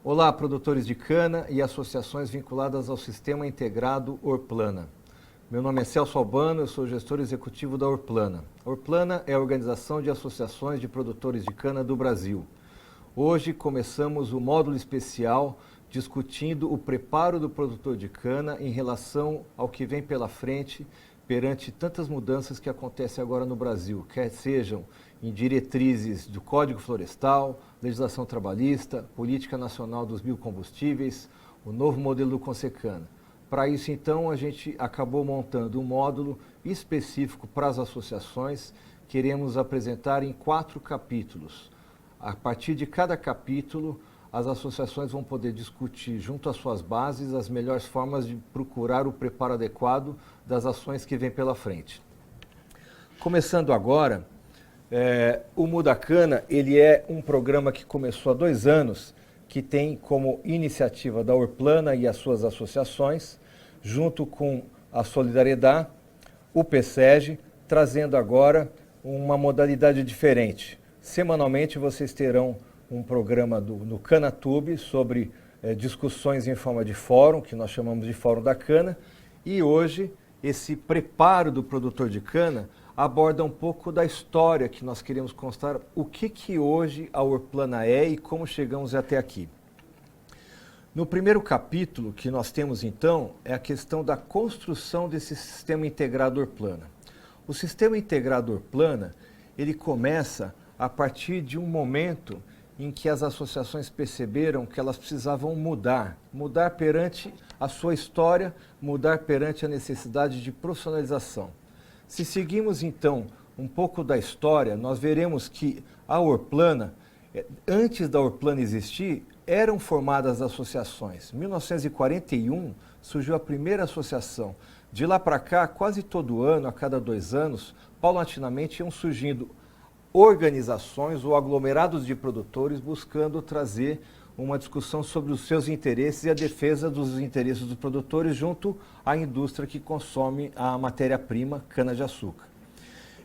Olá, produtores de cana e associações vinculadas ao Sistema Integrado Orplana. Meu nome é Celso Albano, eu sou gestor executivo da Orplana. A Orplana é a Organização de Associações de Produtores de Cana do Brasil. Hoje começamos o módulo especial discutindo o preparo do produtor de cana em relação ao que vem pela frente perante tantas mudanças que acontecem agora no Brasil, quer sejam em diretrizes do Código Florestal, legislação trabalhista, política nacional dos biocombustíveis, o novo modelo do Consecana. Para isso, então, a gente acabou montando um módulo específico para as associações. Queremos apresentar em 4 capítulos. A partir de cada capítulo, as associações vão poder discutir junto às suas bases as melhores formas de procurar o preparo adequado das ações que vêm pela frente. Começando agora, o Muda Cana, ele é um programa que começou há 2 anos, que tem como iniciativa da Orplana e as suas associações, junto com a Solidariedade, o PSEG, trazendo agora uma modalidade diferente. Semanalmente vocês terão um programa no CanaTube sobre discussões em forma de fórum, que nós chamamos de Fórum da Cana, e hoje esse preparo do produtor de cana aborda um pouco da história que nós queremos constar, o que hoje a Orplana é e como chegamos até aqui. No primeiro capítulo que nós temos então é a questão da construção desse sistema integrado Orplana. O sistema integrado Orplana, ele começa a partir de um momento em que as associações perceberam que elas precisavam mudar perante a sua história, mudar perante a necessidade de profissionalização. Se seguimos, então, um pouco da história, nós veremos que a Orplana, antes da Orplana existir, eram formadas associações. Em 1941, surgiu a primeira associação. De lá para cá, quase todo ano, a cada 2 anos, paulatinamente iam surgindo organizações ou aglomerados de produtores buscando trazer uma discussão sobre os seus interesses e a defesa dos interesses dos produtores junto à indústria que consome a matéria-prima cana-de-açúcar.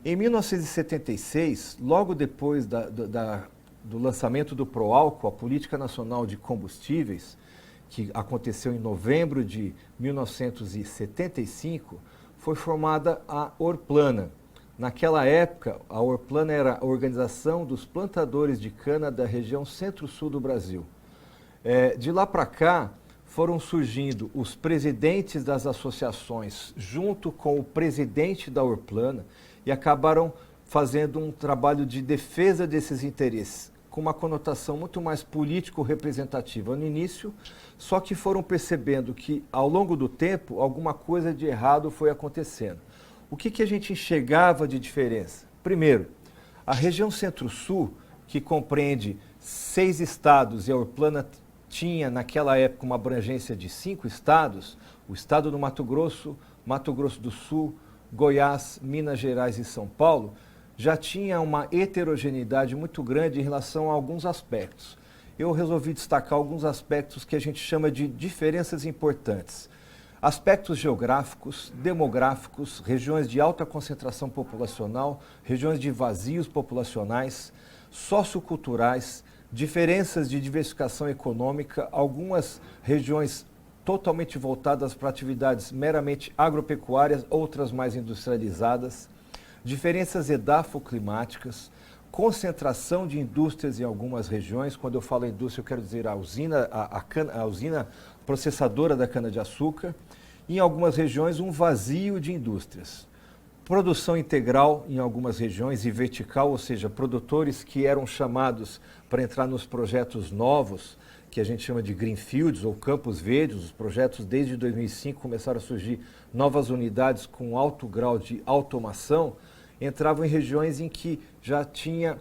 Em 1976, logo depois do lançamento do Proálcool, a Política Nacional de Combustíveis, que aconteceu em novembro de 1975, foi formada a Orplana. Naquela época, a Orplana era a organização dos plantadores de cana da região centro-sul do Brasil. De lá para cá, foram surgindo os presidentes das associações junto com o presidente da Orplana e acabaram fazendo um trabalho de defesa desses interesses, com uma conotação muito mais político-representativa no início, só que foram percebendo que, ao longo do tempo, alguma coisa de errado foi acontecendo. O que a gente enxergava de diferença? Primeiro, a região centro-sul, que compreende 6 estados, e a Orplana tinha naquela época uma abrangência de 5 estados, o estado do Mato Grosso do Sul, Goiás, Minas Gerais e São Paulo, já tinha uma heterogeneidade muito grande em relação a alguns aspectos. Eu resolvi destacar alguns aspectos que a gente chama de diferenças importantes. Aspectos geográficos, demográficos, regiões de alta concentração populacional, regiões de vazios populacionais, socioculturais, diferenças de diversificação econômica, algumas regiões totalmente voltadas para atividades meramente agropecuárias, outras mais industrializadas, diferenças edafoclimáticas, concentração de indústrias em algumas regiões. Quando eu falo indústria, eu quero dizer a usina processadora da cana-de-açúcar. Em algumas regiões, um vazio de indústrias. Produção integral em algumas regiões e vertical, ou seja, produtores que eram chamados para entrar nos projetos novos, que a gente chama de greenfields ou campos verdes. Os projetos desde 2005 começaram a surgir novas unidades com alto grau de automação, entravam em regiões em que já tinha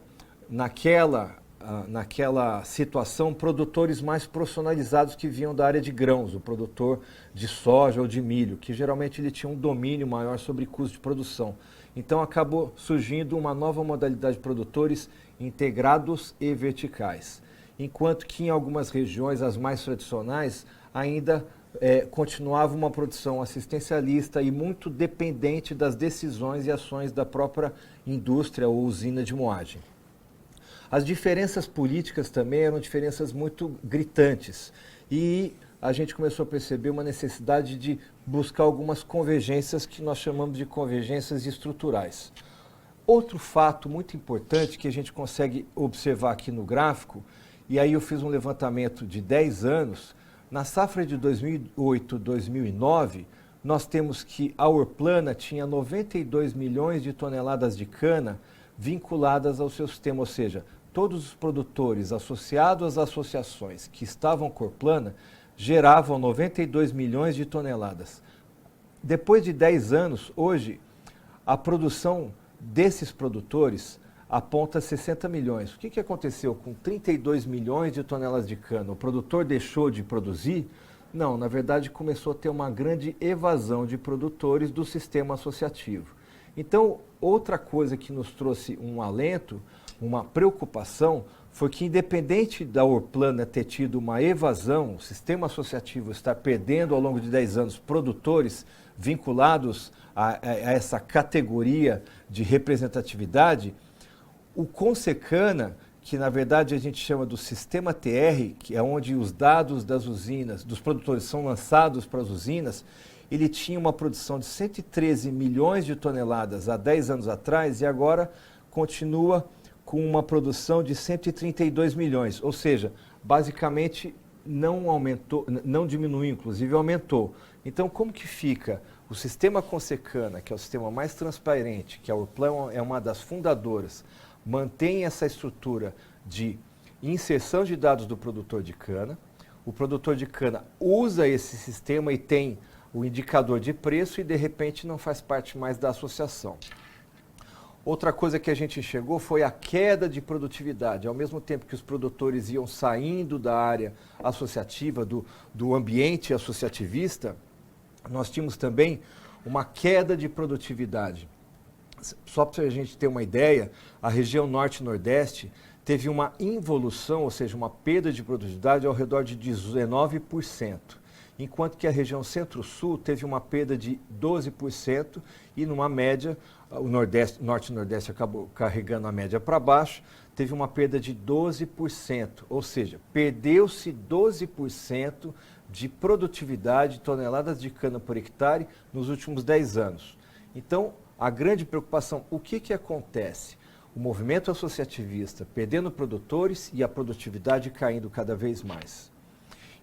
naquela situação produtores mais profissionalizados que vinham da área de grãos, o produtor de soja ou de milho, que geralmente ele tinha um domínio maior sobre custo de produção. Então acabou surgindo uma nova modalidade de produtores integrados e verticais, enquanto que em algumas regiões, as mais tradicionais, ainda continuava uma produção assistencialista e muito dependente das decisões e ações da própria indústria ou usina de moagem. As diferenças políticas também eram diferenças muito gritantes. E a gente começou a perceber uma necessidade de buscar algumas convergências que nós chamamos de convergências estruturais. Outro fato muito importante que a gente consegue observar aqui no gráfico, e aí eu fiz um levantamento de 10 anos, na safra de 2008-2009, nós temos que a Orplana tinha 92 milhões de toneladas de cana vinculadas ao seu sistema, ou seja, todos os produtores associados às associações que estavam com a Orplana geravam 92 milhões de toneladas. Depois de 10 anos, hoje, a produção desses produtores aponta 60 milhões. O que aconteceu com 32 milhões de toneladas de cana? O produtor deixou de produzir? Não, na verdade começou a ter uma grande evasão de produtores do sistema associativo. Então, outra coisa que nos trouxe um alento, uma preocupação, foi que independente da Orplana ter tido uma evasão, o sistema associativo está perdendo ao longo de 10 anos produtores vinculados a essa categoria de representatividade, o Consecana, que na verdade a gente chama do sistema TR, que é onde os dados das usinas, dos produtores são lançados para as usinas, ele tinha uma produção de 113 milhões de toneladas há 10 anos atrás e agora continua com uma produção de 132 milhões, ou seja, basicamente não aumentou, não diminuiu, inclusive aumentou. Então, como que fica? O sistema Consecana, que é o sistema mais transparente, que a Orplana é uma das fundadoras, mantém essa estrutura de inserção de dados do produtor de cana. O produtor de cana usa esse sistema e tem o indicador de preço e, de repente, não faz parte mais da associação. Outra coisa que a gente enxergou foi a queda de produtividade. Ao mesmo tempo que os produtores iam saindo da área associativa, do ambiente associativista, nós tínhamos também uma queda de produtividade. Só para a gente ter uma ideia, a região norte e nordeste teve uma involução, ou seja, uma perda de produtividade ao redor de 19%, enquanto que a região centro-sul teve uma perda de 12% e numa média, o norte e nordeste acabou carregando a média para baixo, teve uma perda de 12%, ou seja, perdeu-se 12% de produtividade, toneladas de cana por hectare nos últimos 10 anos. Então, a grande preocupação, o que acontece? O movimento associativista perdendo produtores e a produtividade caindo cada vez mais.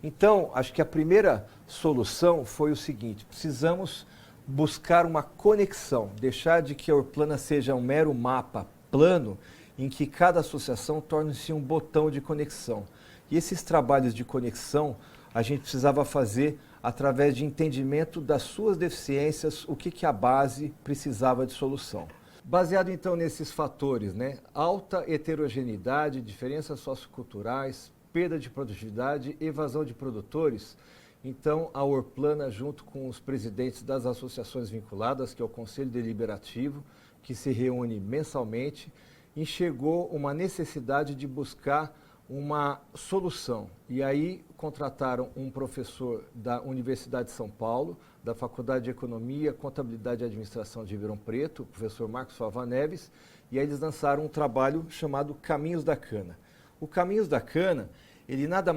Então, acho que a primeira solução foi o seguinte: precisamos buscar uma conexão, deixar de que a Orplana seja um mero mapa plano em que cada associação torne-se um botão de conexão. E esses trabalhos de conexão a gente precisava fazer através de entendimento das suas deficiências, o que a base precisava de solução. Baseado então nesses fatores, alta heterogeneidade, diferenças socioculturais, perda de produtividade, evasão de produtores, então a Orplana, junto com os presidentes das associações vinculadas, que é o Conselho Deliberativo, que se reúne mensalmente, enxergou uma necessidade de buscar uma solução. E aí contrataram um professor da Universidade de São Paulo, da Faculdade de Economia, Contabilidade e Administração de Ribeirão Preto, o professor Marcos Fava Neves, e aí eles lançaram um trabalho chamado Caminhos da Cana. O Caminhos da Cana, ele nada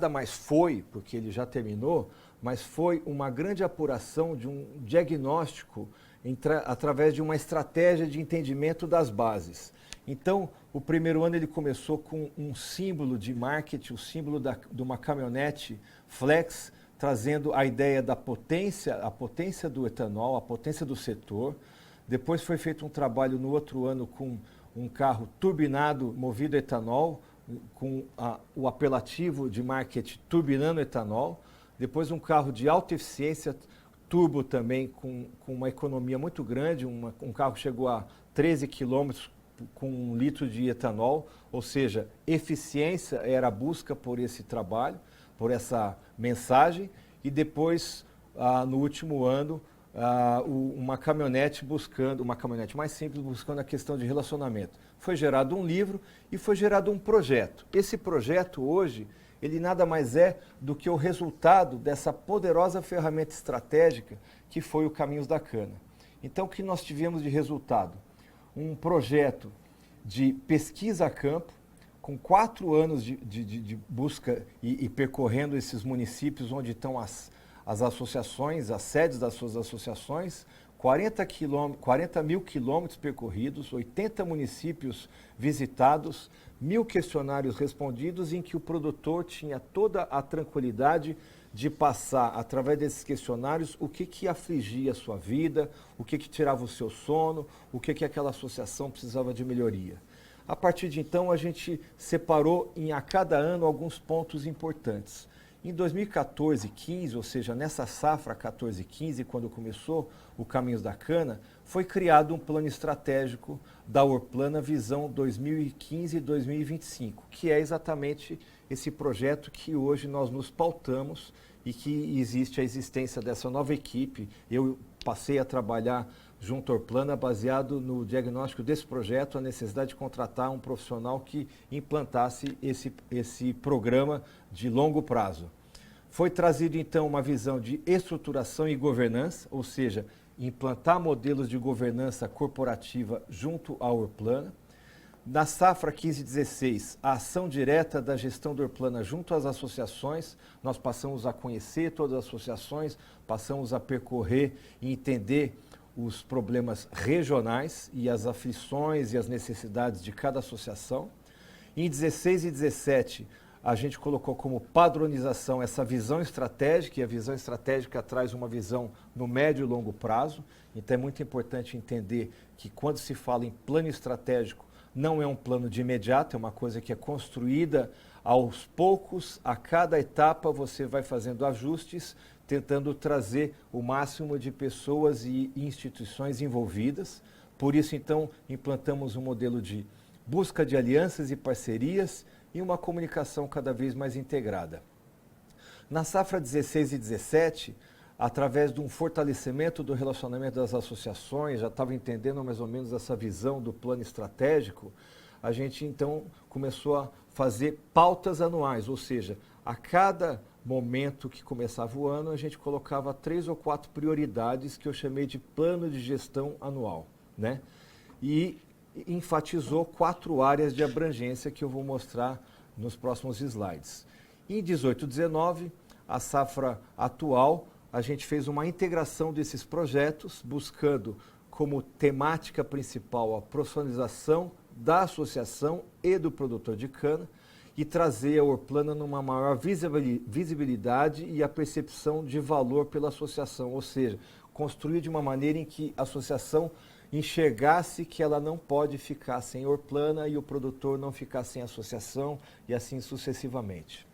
mais foi, porque ele já terminou, mas foi uma grande apuração de um diagnóstico através de uma estratégia de entendimento das bases. Então, o primeiro ano ele começou com um símbolo de marketing, o símbolo de uma caminhonete flex, trazendo a ideia da potência, a potência do etanol, a potência do setor. Depois foi feito um trabalho no outro ano com um carro turbinado, movido a etanol, com o apelativo de marketing turbinando etanol. Depois um carro de alta eficiência, turbo também, com uma economia muito grande. Um carro chegou a 13 quilômetros com 1 litro de etanol, ou seja, eficiência era a busca por esse trabalho, por essa mensagem. E depois, no último ano, uma caminhonete mais simples, buscando a questão de relacionamento. Foi gerado um livro e foi gerado um projeto. Esse projeto hoje, ele nada mais é do que o resultado dessa poderosa ferramenta estratégica que foi o Caminhos da Cana. Então, o que nós tivemos de resultado? Um projeto de pesquisa a campo, com 4 anos de busca e percorrendo esses municípios onde estão as associações, as sedes das suas associações, 40 mil quilômetros percorridos, 80 municípios visitados, 1.000 questionários respondidos, em que o produtor tinha toda a tranquilidade de passar, através desses questionários, o que afligia a sua vida, o que tirava o seu sono, o que aquela associação precisava de melhoria. A partir de então, a gente separou a cada ano alguns pontos importantes. Em 2014, 15, ou seja, nessa safra 14, 15, quando começou o Caminhos da Cana, foi criado um plano estratégico da Orplana Visão 2015-2025, que é exatamente esse projeto que hoje nós nos pautamos e que existe a existência dessa nova equipe. Eu passei a trabalhar junto à Orplana baseado no diagnóstico desse projeto, a necessidade de contratar um profissional que implantasse esse programa de longo prazo. Foi trazido então uma visão de estruturação e governança, ou seja, implantar modelos de governança corporativa junto à Orplana. Na safra 15/16, a ação direta da gestão da Orplana junto às associações, nós passamos a conhecer todas as associações, passamos a percorrer e entender os problemas regionais e as aflições e as necessidades de cada associação. Em 16 e 17, a gente colocou como padronização essa visão estratégica, e a visão estratégica traz uma visão no médio e longo prazo. Então é muito importante entender que quando se fala em plano estratégico, não é um plano de imediato, é uma coisa que é construída aos poucos, a cada etapa você vai fazendo ajustes, tentando trazer o máximo de pessoas e instituições envolvidas. Por isso, então, implantamos um modelo de busca de alianças e parcerias e uma comunicação cada vez mais integrada. Na safra 16 e 17, através de um fortalecimento do relacionamento das associações, já estava entendendo mais ou menos essa visão do plano estratégico, a gente então começou a fazer pautas anuais, ou seja, a cada momento que começava o ano, a gente colocava 3 ou 4 prioridades que eu chamei de plano de gestão anual, né? E enfatizou 4 áreas de abrangência que eu vou mostrar nos próximos slides. Em 18 e 19, a safra atual, a gente fez uma integração desses projetos, buscando como temática principal a profissionalização da associação e do produtor de cana e trazer a Orplana numa maior visibilidade e a percepção de valor pela associação, ou seja, construir de uma maneira em que a associação enxergasse que ela não pode ficar sem Orplana e o produtor não ficar sem associação e assim sucessivamente.